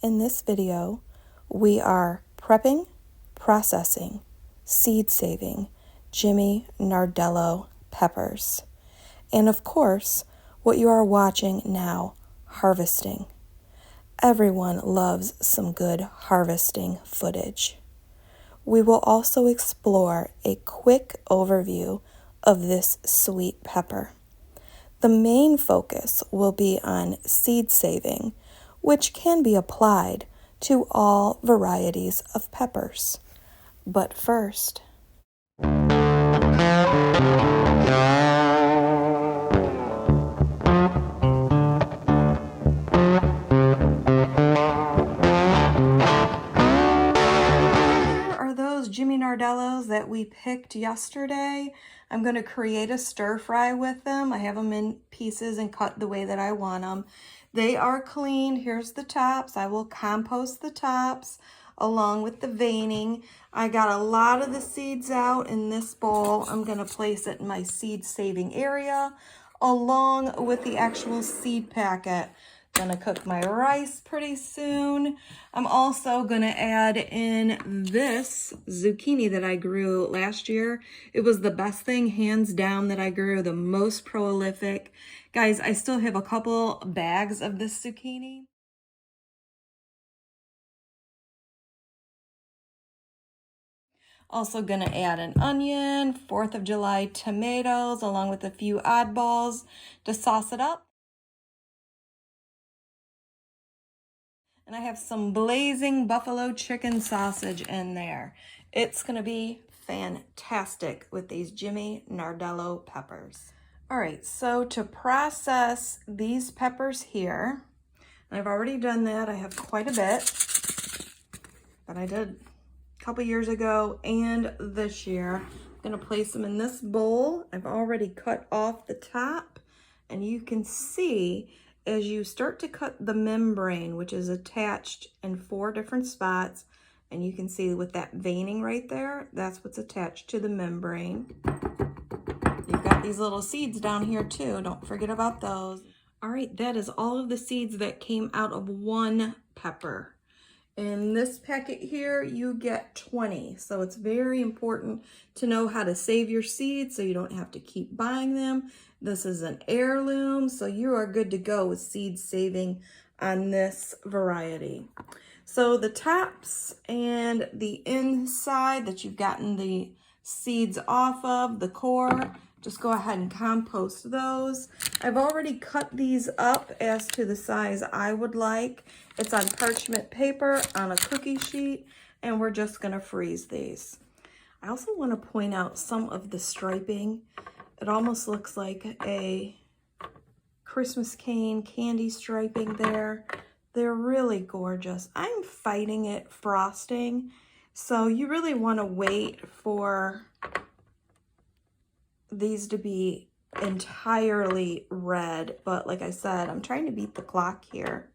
In this video, we are prepping, processing, seed saving Jimmy Nardello peppers. And of course, what you are watching now, harvesting. Everyone loves some good harvesting footage. We will also explore a quick overview of this sweet pepper. The main focus will be on seed saving, which can be applied to all varieties of peppers. But first, Jimmy Nardellos that we picked yesterday. I'm going to create a stir fry with them. I have them in pieces and cut the way that I want them. They are clean. Here's the tops. I will compost the tops along with the veining. I got a lot of the seeds out in this bowl. I'm going to place it in my seed saving area along with the actual seed packet. Gonna cook my rice pretty soon. I'm also gonna add in this zucchini that I grew last year. It was the best thing, hands down, that I grew, the most prolific. Guys, I still have a couple bags of this zucchini. Also gonna add an onion, 4th of July tomatoes, along with a few oddballs to sauce it up. And I have some blazing buffalo chicken sausage in there. It's gonna be fantastic with these Jimmy Nardello peppers. All right, so to process these peppers here, I've already done that. I have quite a bit, but I did a couple years ago and this year. I'm gonna place them in this bowl. I've already cut off the top, and you can see as you start to cut the membrane, which is attached in 4 different spots, and you can see with that veining right there, that's what's attached to the membrane. You've got these little seeds down here too. Don't forget about those. All right, that is all of the seeds that came out of one pepper. In this packet here, you get 20. So it's very important to know how to save your seeds so you don't have to keep buying them. This is an heirloom, so you are good to go with seed saving on this variety. So the tops and the inside that you've gotten the seeds off of, the core, just go ahead and compost those. I've already cut these up as to the size I would like. It's on parchment paper on a cookie sheet, and we're just gonna freeze these. I also want to point out some of the striping. It almost looks like a Christmas cane candy striping there. They're really gorgeous. I'm fighting it frosting, so you really want to wait for these to be entirely red. But like I said, I'm trying to beat the clock here.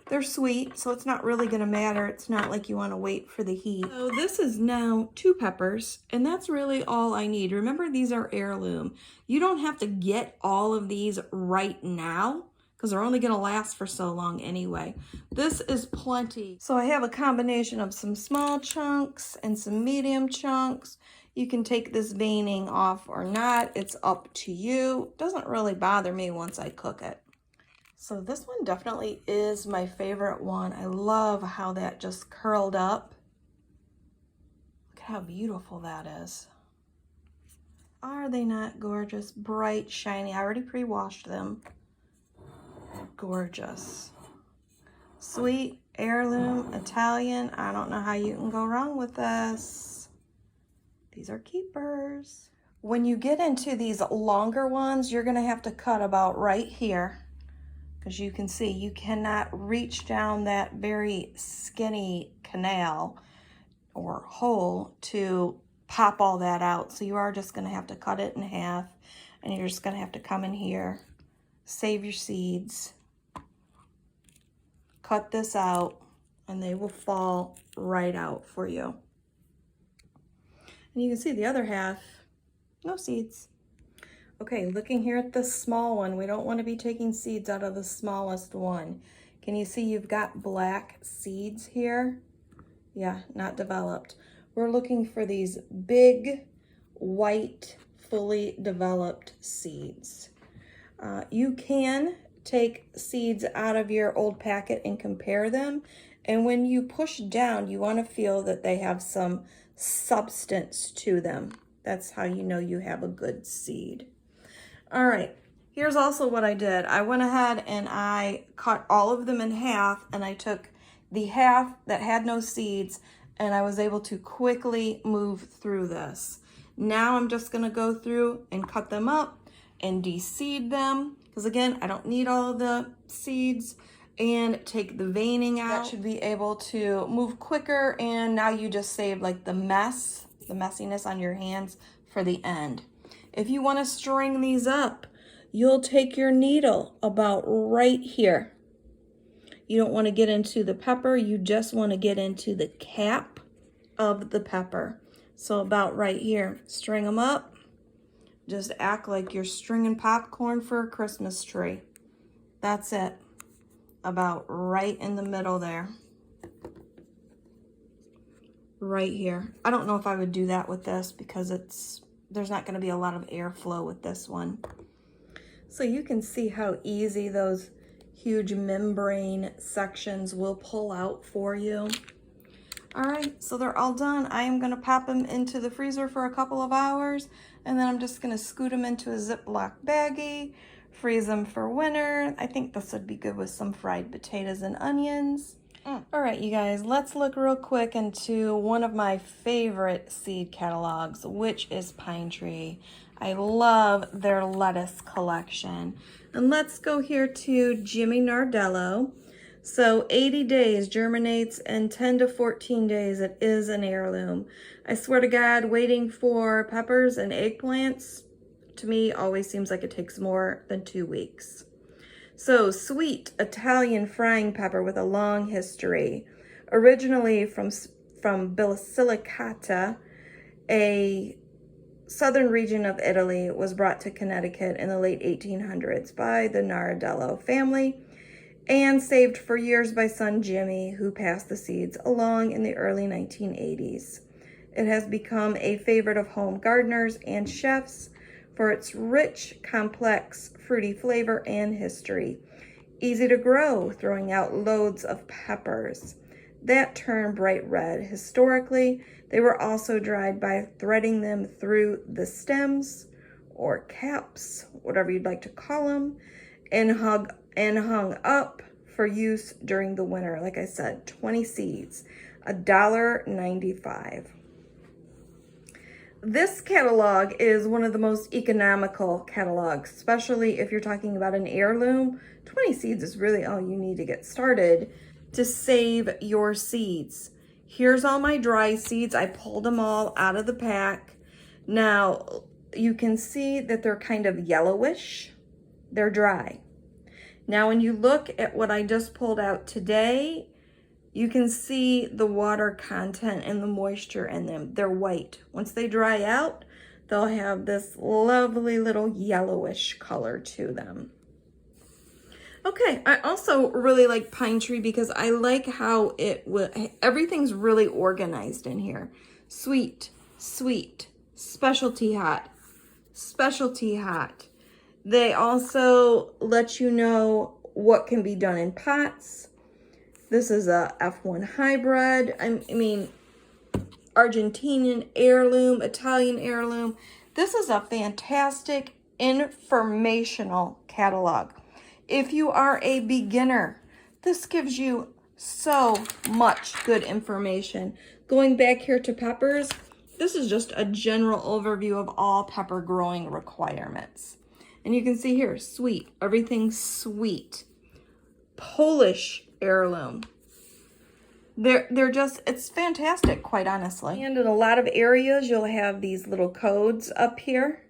They're sweet, so it's not really going to matter. It's not like you want to wait for the heat. So this is now 2 peppers, and that's really all I need. Remember, these are heirloom. You don't have to get all of these right now because they're only going to last for so long anyway. This is plenty. So I have a combination of some small chunks and some medium chunks. You can take this veining off or not. It's up to you. It doesn't really bother me once I cook it. So this one definitely is my favorite one. I love how that just curled up. Look at how beautiful that is. Are they not gorgeous? Bright, shiny. I already pre-washed them. Gorgeous. Sweet, heirloom, Italian. I don't know how you can go wrong with this. These are keepers. When you get into these longer ones, you're gonna have to cut about right here. Because you can see, you cannot reach down that very skinny canal or hole to pop all that out. So you are just going to have to cut it in half, and you're just going to have to come in here, save your seeds, cut this out, and they will fall right out for you. And you can see the other half, no seeds. Okay, looking here at the small one, we don't want to be taking seeds out of the smallest one. Can you see you've got black seeds here? Yeah, not developed. We're looking for these big, white, fully developed seeds. You can take seeds out of your old packet and compare them. And when you push down, you want to feel that they have some substance to them. That's how you know you have a good seed. All right, here's also what I did. I went ahead and I cut all of them in half, and I took the half that had no seeds, and I was able to quickly move through this. Now I'm just gonna go through and cut them up and de-seed them, because again, I don't need all of the seeds, and take the veining out. That should be able to move quicker, and now you just save like the messiness on your hands for the end. If you want to string these up, you'll take your needle about right here. You don't want to get into the pepper, you just want to get into the cap of the pepper. So about right here, string them up. Just act like you're stringing popcorn for a Christmas tree. That's it. About right in the middle there. Right here. I don't know if I would do that with this because there's not going to be a lot of airflow with this one. So you can see how easy those huge membrane sections will pull out for you. All right, so they're all done. I am going to pop them into the freezer for a couple of hours, and then I'm just going to scoot them into a Ziploc baggie, freeze them for winter. I think this would be good with some fried potatoes and onions. All right, you guys, let's look real quick into one of my favorite seed catalogs, which is Pine Tree. I love their lettuce collection. And let's go here to Jimmy Nardello. So 80 days germinates, and 10 to 14 days it is an heirloom. I swear to God, waiting for peppers and eggplants, to me, always seems like it takes more than 2 weeks. So sweet Italian frying pepper with a long history. Originally from Basilicata, a southern region of Italy, was brought to Connecticut in the late 1800s by the Nardello family and saved for years by son Jimmy, who passed the seeds along in the early 1980s. It has become a favorite of home gardeners and chefs for its rich, complex, fruity flavor and history. Easy to grow, throwing out loads of peppers that turn bright red. Historically, they were also dried by threading them through the stems or caps, whatever you'd like to call them, and hung up for use during the winter. Like I said, 20 seeds, $1.95. This catalog is one of the most economical catalogs, especially if you're talking about an heirloom. 20 seeds is really all you need to get started to save your seeds. Here's all my dry seeds. I pulled them all out of the pack. Now, you can see that they're kind of yellowish. They're dry. Now, when you look at what I just pulled out today, you can see the water content and the moisture in them. They're white. Once they dry out, they'll have this lovely little yellowish color to them. Okay, I also really like Pine Tree because I like how everything's really organized in here. Sweet, sweet, specialty hot, specialty hot. They also let you know what can be done in pots. This is a F1 hybrid. I mean, Argentinian heirloom, Italian heirloom. This is a fantastic informational catalog. If you are a beginner, this gives you so much good information. Going back here to peppers, this is just a general overview of all pepper growing requirements. And you can see here, sweet, everything's sweet. Polish heirloom. They're just, it's fantastic, quite honestly. And in a lot of areas, you'll have these little codes up here.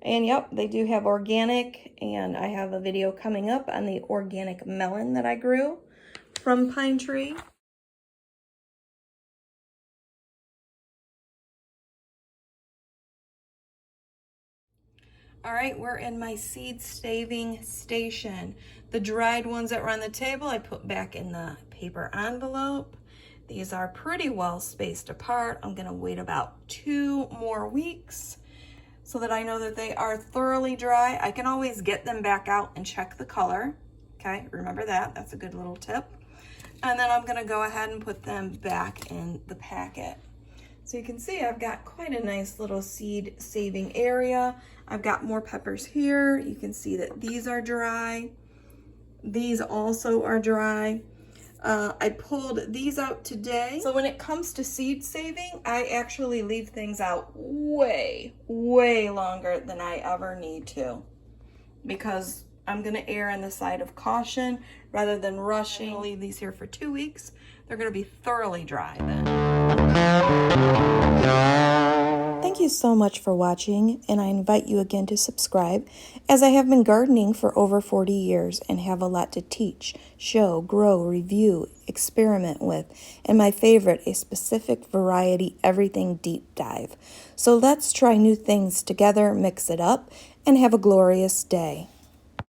And yep, they do have organic, and I have a video coming up on the organic melon that I grew from Pine Tree. All right, we're in my seed staving station. The dried ones that were on the table, I put back in the paper envelope. These are pretty well spaced apart. I'm gonna wait about 2 more weeks so that I know that they are thoroughly dry. I can always get them back out and check the color. Okay, remember that, that's a good little tip. And then I'm gonna go ahead and put them back in the packet. So you can see I've got quite a nice little seed saving area. I've got more peppers here. You can see that these are dry. These also are dry. I pulled these out today. So when it comes to seed saving, I actually leave things out way, way longer than I ever need to, because I'm gonna err on the side of caution rather than rushing. I'll leave these here for 2 weeks. They're gonna be thoroughly dry then. Thank you so much for watching, and I invite you again to subscribe, as I have been gardening for over 40 years and have a lot to teach, show, grow, review, experiment with, and my favorite, a specific variety everything deep dive. So let's try new things together, mix it up, and have a glorious day.